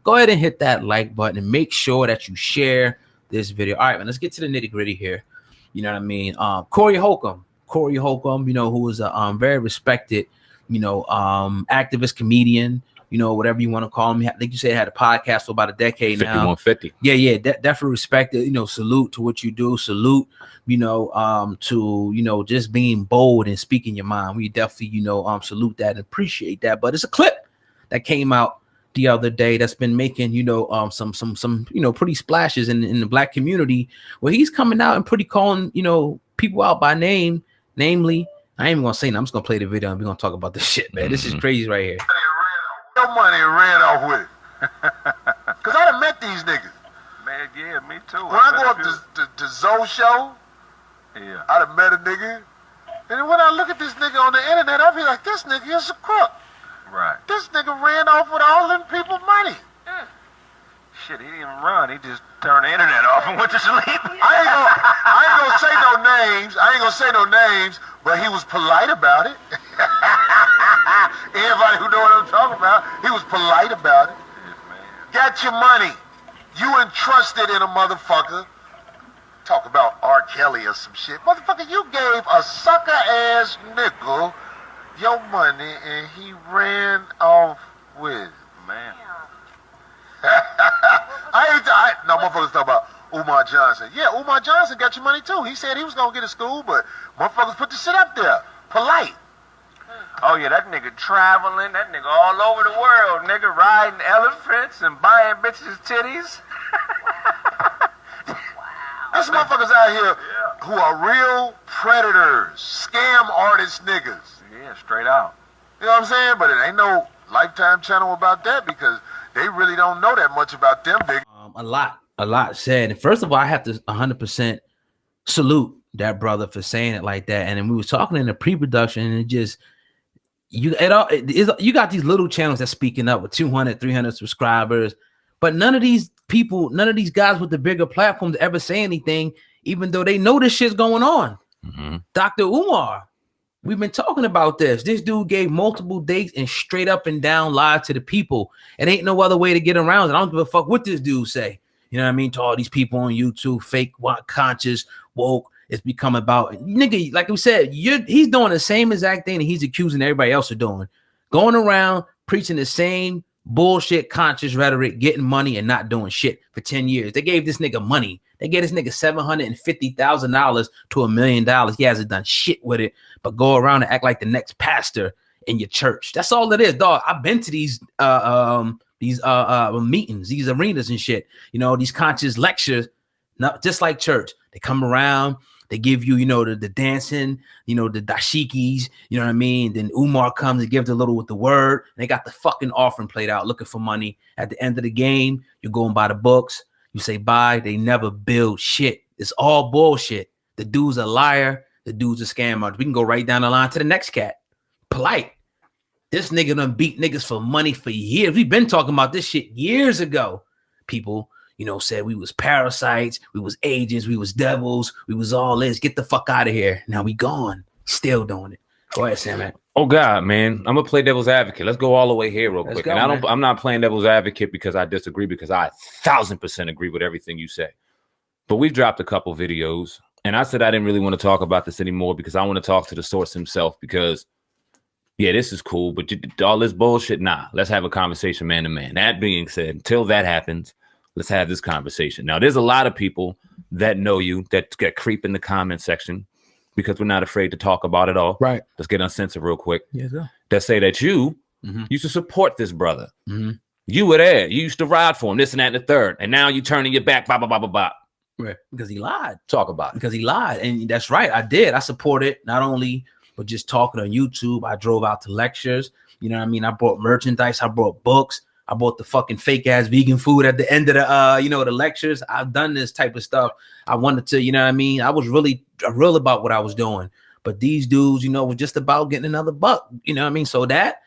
go ahead and hit that like button and make sure that you share this video. All right, man, let's get to the nitty gritty here. You know what I mean? Corey Holcomb, you know, who is a very respected, you know, activist, comedian, you know, whatever you want to call him. I think you said had a podcast for about a decade now. 5150. Yeah, definitely respect it. You know, salute to what you do. Salute, you know, to, you know, just being bold and speaking your mind. We definitely, you know, salute that and appreciate that. But it's a clip that came out the other day that's been making, you know, some you know, pretty splashes in the black community, where he's coming out and pretty calling, you know, people out by name. Namely, I ain't even gonna say nothing. I'm just gonna play the video and we're gonna talk about this shit, man. This is crazy right here. Your money ran off with. Cause I done met these niggas. Man, yeah, me too. When I go up to Zoe show, yeah, I done met a nigga. And when I look at this nigga on the internet, I be like, this nigga is a crook. right. This nigga ran off with all them people money. Shit, he didn't even run. He just turned the internet off and went to sleep. I ain't gonna say no names. I ain't gonna say no names, but he was polite about it. Everybody who know what I'm talking about, he was polite about it. Yes, man. Got your money. You entrusted in a motherfucker. Talk about R. Kelly or some shit. Motherfucker, you gave a sucker-ass nickel your money and he ran off with. Man. No, motherfuckers talk about Umar Johnson. Yeah, Umar Johnson got your money too. He said he was gonna get to school, but motherfuckers put the shit up there. Polite. Oh, yeah, that nigga traveling. That nigga all over the world. Nigga riding elephants and buying bitches' titties. There's motherfuckers out here who are real predators, scam artist niggas. Yeah, straight out. You know what I'm saying? But it ain't no Lifetime channel about that because they really don't know that much about them big. A lot said. And first of all, I have to 100% salute that brother for saying it like that. And then we was talking in the pre-production, and it just you got these little channels that's speaking up with 200, 300 subscribers, but none of these people, none of these guys with the bigger platforms ever say anything, even though they know this shit's going on. Dr. Umar, we've been talking about this. This dude gave multiple dates and straight up and down lied to the people. It ain't no other way to get around it. I don't give a fuck what this dude say. You know what I mean? To all these people on YouTube, fake, conscious, woke. It's become about nigga. Like we said, he's doing the same exact thing that he's accusing everybody else of doing. Going around preaching the same bullshit, conscious rhetoric, getting money and not doing shit for 10 years. They gave this nigga money. They gave this nigga $750,000 to $1 million. He hasn't done shit with it, but go around and act like the next pastor in your church. That's all it is, dog. I've been to these meetings, these arenas and shit. You know, these conscious lectures, not just like church. They come around. They give you, you know, the dancing, you know, the dashikis, you know what I mean? Then Umar comes and gives a little with the word. And they got the fucking offering plate out looking for money. At the end of the game, you're going by the books. You say bye. They never build shit. It's all bullshit. The dude's a liar. The dude's a scammer. We can go right down the line to the next cat. Polite. This nigga done beat niggas for money for years. We've been talking about this shit years ago. People, you know, said we was parasites, we was agents, we was devils, we was all this. Get the fuck out of here. Now we gone. Still doing it. Go ahead, Sam. Oh God, man. I'm gonna play devil's advocate. Let's go all the way here real quick. And I'm not playing devil's advocate because I disagree, because I 1000% agree with everything you say. But we've dropped a couple videos, and I said I didn't really want to talk about this anymore because I want to talk to the source himself, because yeah, this is cool, but all this bullshit, nah. Let's have a conversation man to man. That being said, until that happens, let's have this conversation. Now, there's a lot of people that know you that get creep in the comment section because we're not afraid to talk about it all. Right. Let's get uncensored real quick. Yes, sir. That say that you used to support this brother. You were there. You used to ride for him, this and that and the third. And now you turning your back, blah, blah, blah, blah, blah. Right. Because he lied. Talk about it. Because he lied. And that's right. I did. I supported not only, but just talking on YouTube. I drove out to lectures. You know what I mean? I bought merchandise. I bought books. I bought the fucking fake ass vegan food at the end of the, you know, the lectures. I've done this type of stuff. I wanted to, you know what I mean? I was really real about what I was doing. But these dudes, you know, was just about getting another buck. You know what I mean? So that,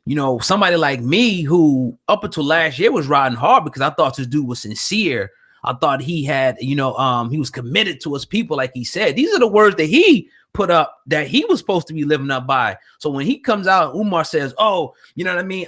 you know, somebody like me who up until last year was riding hard because I thought this dude was sincere. I thought he had, he was committed to his people, like he said. These are the words that he put up that he was supposed to be living up by. So when he comes out, Umar says, oh, you know what I mean?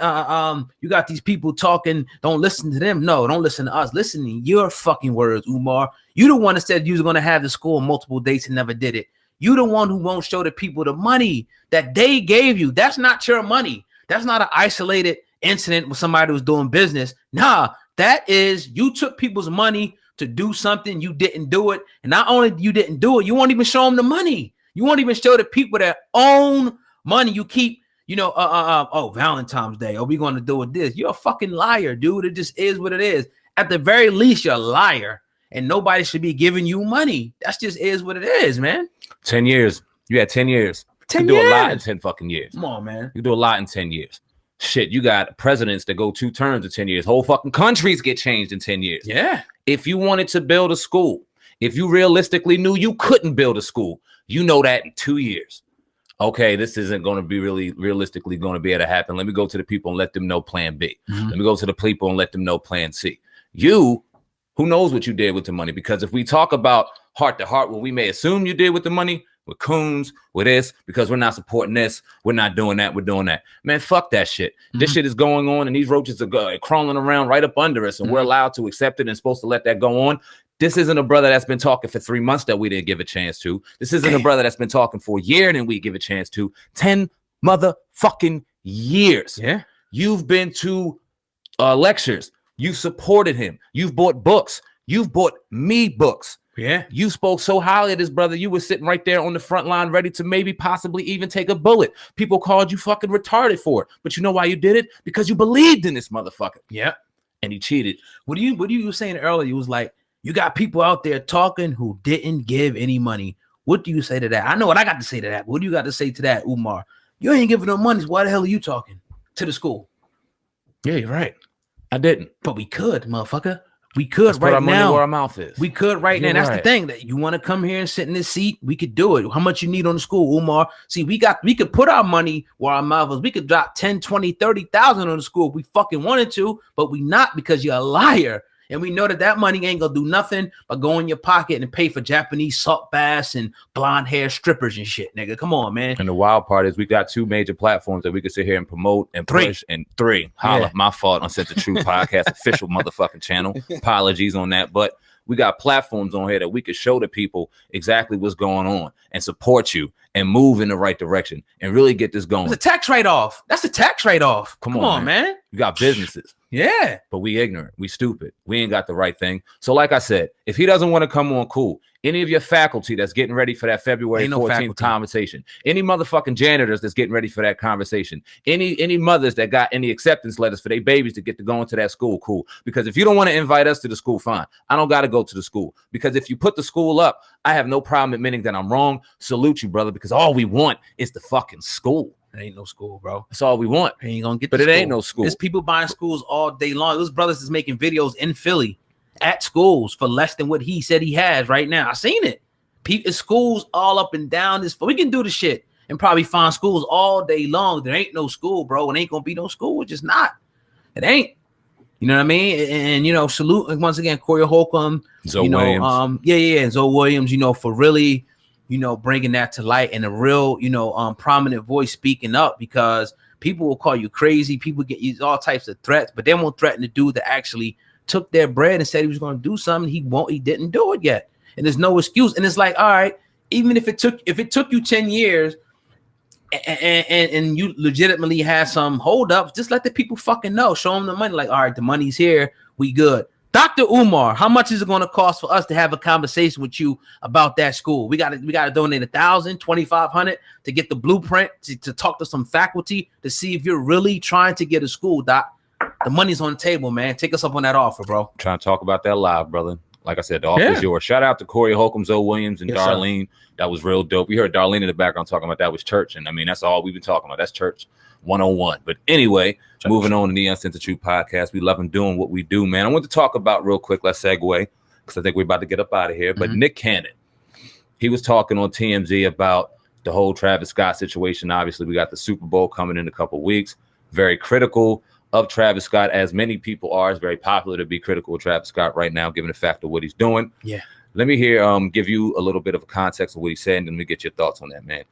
You got these people talking, don't listen to them. No, don't listen to us. Listen to your fucking words, Umar. You the one that said you was going to have the school on multiple dates and never did it. You the one who won't show the people the money that they gave you. That's not your money. That's not an isolated incident with somebody who's doing business. Nah, that is, you took people's money to do something, you didn't do it. And not only you didn't do it, you won't even show them the money. You won't even show the people that own money. You keep, oh, Valentine's Day. Oh, we're going to do it this. You're a fucking liar, dude. It just is what it is. At the very least, you're a liar. And nobody should be giving you money. That's just is what it is, man. 10 years. You had 10 years. 10 you years. Do a lot in 10 fucking years. Come on, man. You do a lot in 10 years. Shit, you got presidents that go 2 terms in 10 years. Whole fucking countries get changed in 10 years. Yeah. If you wanted to build a school, if you realistically knew you couldn't build a school, you know that in 2 years. Okay, this isn't going to be really realistically going to be able to happen. Let me go to the people and let them know plan B. Mm-hmm. Let me go to the people and let them know plan C. You, who knows what you did with the money? Because if we talk about heart to heart, what we may assume you did with the money, with Coons, with this, because we're not supporting this, we're not doing that, we're doing that. Man, fuck that shit. Mm-hmm. This shit is going on, and these roaches are crawling around right up under us, and we're allowed to accept it and supposed to let that go on. This isn't a brother that's been talking for 3 months that we didn't give a chance to. This isn't a brother that's been talking for a year and we give a chance to. 10 motherfucking years. Yeah. You've been to lectures. You've supported him. You've bought books. You've bought me books. Yeah. You spoke so highly of this brother. You were sitting right there on the front line, ready to maybe possibly even take a bullet. People called you fucking retarded for it. But you know why you did it? Because you believed in this motherfucker. Yeah. And he cheated. What you were saying earlier? You was like, you got people out there talking who didn't give any money. What do you say to that? I know what I got to say to that. What do you got to say to that, Umar? You ain't giving no money. So why the hell are you talking to the school? Yeah, you're right. I didn't. But we could, motherfucker. We could. Let's right put our now. Money where our mouth is. We could right now. That's the thing. That you want to come here and sit in this seat, we could do it. How much you need on the school, Umar? See, we could put our money where our mouth is. We could drop 10, 20, 30,000 on the school if we fucking wanted to, but we not, because you're a liar. And we know that money ain't gonna do nothing but go in your pocket and pay for Japanese salt baths and blonde hair strippers and shit, nigga. Come on, man. And the wild part is we got 2 major platforms that we could sit here and promote and push. And 3. Holla, yeah. My fault. Uncensored Truth Podcast, official motherfucking channel. Apologies on that. But we got platforms on here that we could show the people exactly what's going on and support you and move in the right direction and really get this going. It's a tax write-off. That's a tax write-off. Come on, man. You got businesses. Yeah. But we ignorant. We stupid. We ain't got the right thing. So like I said, if he doesn't want to come on, cool. Any of your faculty that's getting ready for that February 14th conversation, any motherfucking janitors that's getting ready for that conversation, any mothers that got any acceptance letters for their babies to get to go into that school, cool. Because if you don't want to invite us to the school, fine. I don't got to go to the school. Because if you put the school up, I have no problem admitting that I'm wrong. Salute you, brother, because all we want is the fucking school. It ain't no school, bro. That's all we want. You ain't gonna get, but it ain't no school. There's people buying schools all day long. Those brothers is making videos in Philly at schools for less than what he said he has right now. I seen it. Schools all up and down this. We can do the shit and probably find schools all day long. There ain't no school, bro. It ain't gonna be no school. It's just not. It ain't. You know what I mean? And salute once again, Corey Holcomb, Zoe Williams. And Zoe Williams, for really, bringing that to light, and a real, prominent voice speaking up, because people will call you crazy. People get used all types of threats, but they won't threaten the dude that actually took their bread and said he was going to do something. He didn't do it yet. And there's no excuse. And it's like, all right, even if it took you 10 years and you legitimately had some holdups, just let the people fucking know. Show them the money. Like, all right, the money's here. We good. Dr. Umar, how much is it going to cost for us to have a conversation with you about that school? We got to donate 1,000, 2,500 to get the blueprint, to talk to some faculty to see if you're really trying to get a school, Doc. The money's on the table, man. Take us up on that offer, bro. I'm trying to talk about that live, brother. Like I said, the offer is yours. Shout out to Corey Holcomb, Zoe Williams, and Darlene. Sir. That was real dope. We heard Darlene in the background talking about that was church. And I mean, that's all we've been talking about. That's church 101. But anyway, moving on to the Uncensored Truth Podcast. We love him doing what we do, man. I want to talk about real quick. Let's segue, because I think we're about to get up out of here. But Nick Cannon, he was talking on TMZ about the whole Travis Scott situation. Obviously, we got the Super Bowl coming in a couple weeks. Very critical of Travis Scott, as many people are. It's very popular to be critical of Travis Scott right now, given the fact of what he's doing. Yeah. Let me give you a little bit of context of what he said, and then we get your thoughts on that, man.